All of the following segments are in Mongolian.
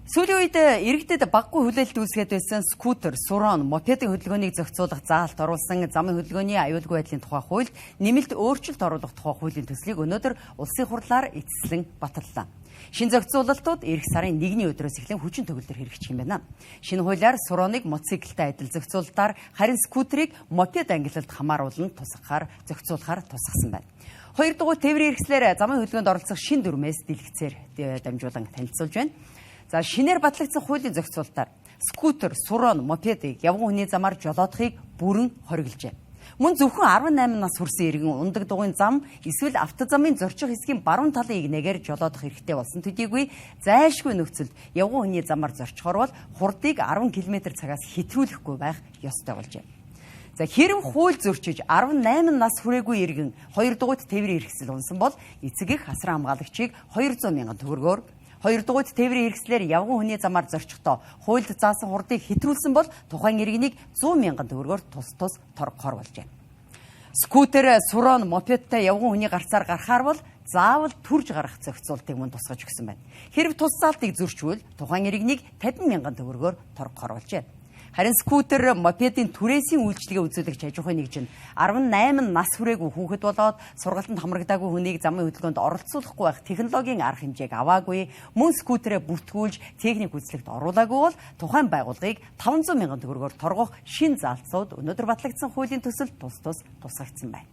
Сүүлийн үед иргэдэд баггүй хүлээлт үүсгээд байсан скутер, сурон, мопедын хөдөлгөөнийг зохицуулах заалт оруулсан замын хөдөлгөөний аюулгүй байдлын тухай хуульд нэмэлт өөрчлөлт оруулах тухай хуулийн төслийг өнөөдөр улсын хурлаар эцэслэн баталлаа. Шинэ зохицуулалтууд эх сарын 1-ний өдрөөс эхлэн хүчин төгөлдөр хэрэгжих юм байна. Шинэ хуулиар суроныг мотоциклтай адил зохицуулалтаар, харин скутерийг мопед ангиллалд хамааруулан зохицуулахаар тусгасан байна. Хоёр дугаар тээврийн хэрэгслээр замын хөдөлгөөнд оролцох шинэ дүрмээс дэлгэцээр дамжуулан танилцуулж байна. За шинээр батлагдсан хуулийн зохицуулалтаар скутер, сурон, мопедыг явган хүний замаар жолоодохыг бүрэн хоригложээ. Мөн зөвхөн 18 нас хүрсэн иргэн ундаг дугуйн зам эсвэл автозамын зорчих хэсгийн баруун талын игнээгээр жолоодох хэрэгтэй болсон төдийгүй зайлшгүй нөхцөлд явган хүний замаар зорчихоор бол хурдыг 10 км/цагаас хэтрүүлэхгүй байх ёстой болжээ. За хэрэв хууль зөрчиж 18 нас хүрээгүй иргэн 2 дугуйт тээврийн хэрэгсэл унсан бол эцэг эх асран хамгаалагчийг 200 мянган төгрөгөөр, 2 дугуйт тээврийн хэрэгслээр явган хүний замаар зорчихдоо хуульд заасан хурдыг хэтрүүлсэн бол тухайн иргэнийг 100 мянган төгрөгөөр тус торгохоор болжээ. Скутер, сурон, мопедтай явган хүний гарцаар гарахаар бол заавал түрж гарах зохицуултыг мөн тусгаж өгсөн байна. Хэрэв тус заалтыг зөрчвөл тухайн иргэнийг 50 мянган төгрөгөөр торгохоор болжээ. Харин скутер, мопедын түрээсийн үйлчлэгээ үзүүлэгч аж ахуйн нэгж нь 18 нас хүрээгүй хүүхэд болоод сургалтанд хамрагдаагүй хүнийг замын хөдөлгөөнд оролцуулахгүй байх технологийн арга хэмжээг аваагүй, мөн скутерээ бүртгүүлж техник үзлэгт оруулаагүй бол тухайн байгууллагыг 500 мянган төгрөгөөр торгох шинэ заалтсууд өнөөдөр батлагдсан хуулийн төсөлд тусгагдсан байна.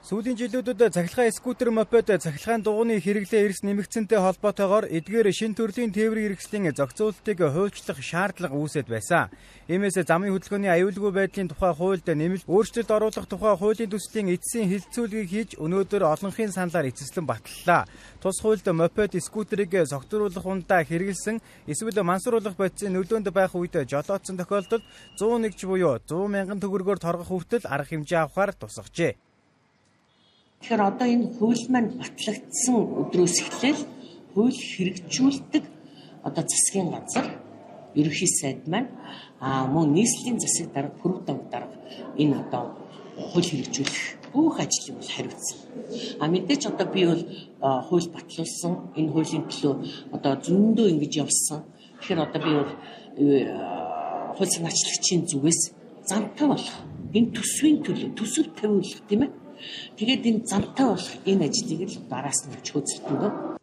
Сүүлийн жилүүдэд цахилгаан скутер, мопед цахилгаан дугууны хэрэглээ эрс нэмэгдсэнтэй холбоотойгоор эдгээр шинэ төрлийн тээврийн хэрэгслийн зохицуулалтыг хуульчлах шаардлага үүсэт байсан. Иймээс замын хөдөлгөөний аюулгүй байдлын тухай хуульд нэмэлт өөрчлөлт оруулах тухай хуулийн төслийн эцсийн хилцүүлгийг хийж өнөөдөр олонхын саналаар эцэслэн баталлаа. Тус хуульд мопед, скутерийг согтруулах ундаа хэрэгэлсэн эсвэл мансууруулах бодисын нөлөөнд байх үед жолоодсон тохиолдолд 101 буюу 100 мянган төгрөгөөр торгох хүртэл арга хэмжээ авахар тусгажээ. Тэгэхээр одоо энэ хууль маань батлагдсан өдрөөс эхлээл хууль хэрэгжүүлдэг одоо засгийн газар, ерөнхий сайд маань мөн нийслэлийн засаг дарга, пүрэв дарга энэ одоо хууль хэрэгжүүлэх бүх ажлыг бол хариуцсан. Мэдээж одоо би бол хууль батлуулсан, энэ хуулийн төлөө одоо зөндөө ингэж явсан. Тэгэхээр одоо би бол хууль санаачлагчийн зүгээс замтай болох энэ төсвийн төлөө төсөв тавиулах тийм ээ. Тэгээд энэ замтай болох энэ ажлыг л дараас нь хөөцөлтөндөө.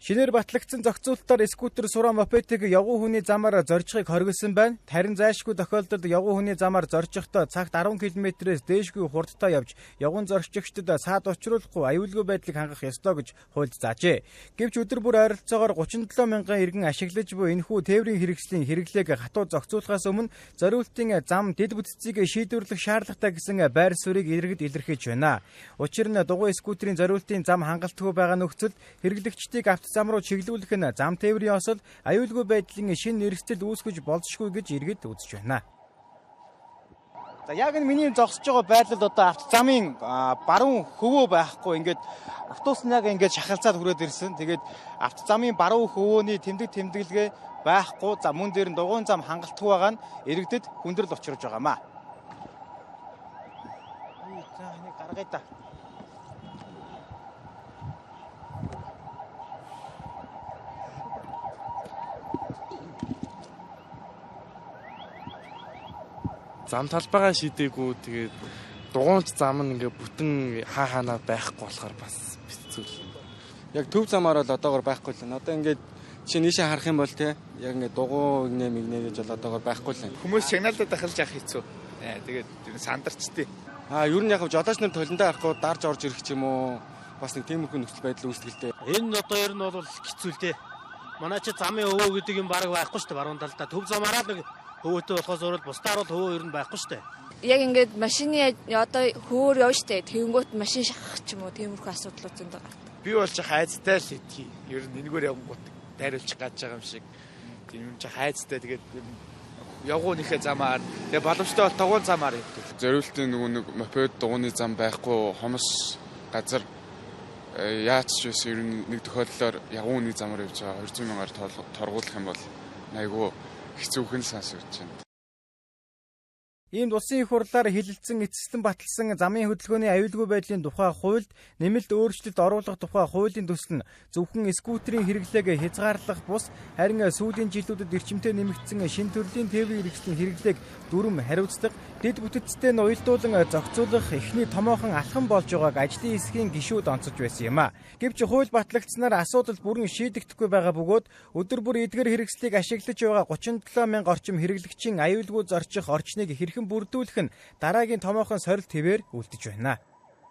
Шинээр батлагдсан зохицуулалтаар скутер, суран, мопедыг явган хүний замаар зорчихыг хориглосон байна. Харин зайлшгүй тохиолдолд явган хүний замаар зорчихдоо цагт 10 км-ээс дээшгүй хурдтай явж явган зорчигчдод саад учруулахгүй аюулгүй байдлыг хангах ёстой гэж хуульд заажээ. Гэвч өдөр бүр ойролцоогоор 37 мянган иргэн ашиглаж буй энэхүү тээврийн хэрэгслийн хэрэглээг хатуу зохицуулахаас өмнө зориултын зам дэд бүтцийг шийдвэрлэх шаардлагатай гэсэн байр суурийг иргэд илэрхийлж байна. Учир нь дугуй скутерийн зориултын зам хангалтгүй байгаа нөхцөлд хэрэглэгчдийг зам руу чиглүүлэх нь зам тээврийн осол аюулгүй байдлын шинэ нэрстэл үүсгэж болзошгүй гэж иргэд үзэж байна. За яг энэ миний зогсож байгаа байрлал одоо автозамын баруун хөвөө байхгүй ингээд автобус нь яг ингээд шахалцаад хүрээд ирсэн. Тэгээд автозамын баруун хөвөөний тэмдэглэгээ байхгүй. За мөн дээр нь дугуйн зам хангалтгүй байгаа нь иргэдэд хүндрэл учруулж байгаамаа. За энийг гаргая да. Зам талбайгаа шийдээгүй тэгээд дугуйнч зам нь ингээ бүтэн хаанаа байхгүй болохоор бас хэцүү. Яг төв замаар бол одоогор байхгүй л байна. Одоо ингээд чи нийшээ харах юм бол те яг ингээ дугуй игнээ гэж бол одоогор байхгүй л байна. Хүмүүс сигналдаа дахилж явах хэцүү. Тэгээд сандарчтээ. Ер нь яг жолооч нар толондоо харахгүй дарж орж ирэх ч юм уу бас нэг тиймэрхүү нөхцөл байдал үүсгэлтэй. Энэ одоо ер нь бол хэцүү л те. Манай чи замын өвөө гэдэг юм бараг байхгүй шүү дээ баруун талдаа. Төв замаараа нэг хөвөөтэй болохоос өөрөө бусдаар бол хөвөө ер нь байхгүй шүү дээ. Яг ингээд машины одоо хөвөр явна шүү дээ. Тэнгүүт машин шахах ч юм уу тиймэрхүү асуудлууд зөндөө гардаг. Би бол ч хайцтай л идэх. Ер нь энэгээр явгонгууд дайруулчих гаж байгаа юм шиг. Тийм ч хайцтай тэгээд явгуунийхээ замаар тэгээд боломжтой бол тогуун замаар явдаг. Зориултын нэг мопед дугууны зам байхгүй хомос газар яаж ч байсан ер нь нэг тохиолдолоор явгууны замаар явж байгаа 200 мянгаар торгуулах юм бол айгүй хэцүүхэн сонсогдож байна. Иймд улсын их хурлаар хилэлцэн эцэстэн баталсан замын хөдөлгөөний аюулгүй байдлын тухай хуульд нэмэлт өөрчлөлт оруулах тухай хуулийн төсөл нь зөвхөн скутерийн хэрэглээг хязгаарлах бус харин сүүлийн жилүүдэд эрчимтэй нэмэгдсэн шинэ төрлийн ТV хэрэгслийн хэрэглээг дүрм хариуцдаг дэд бүтэцтэй нь уялдуулан зохицуулах эхний томоохон алхам болж байгааг ажлын хэсгийн гишүүд онцолж байсан юм а. Гэвч хууль батлагдсанаар асуудал бүрэн шийдэгдэхгүй байгаа бөгөөд өдөр бүр эдгээр хэрэгслийг ашиглаж байгаа 37 мянга орчим хэрэглэгчийн аюулгүй зорчих орчныг хэрхэн бүрдүүлэх нь дараагийн томоохон сорилт хэвээр үлдэж байна.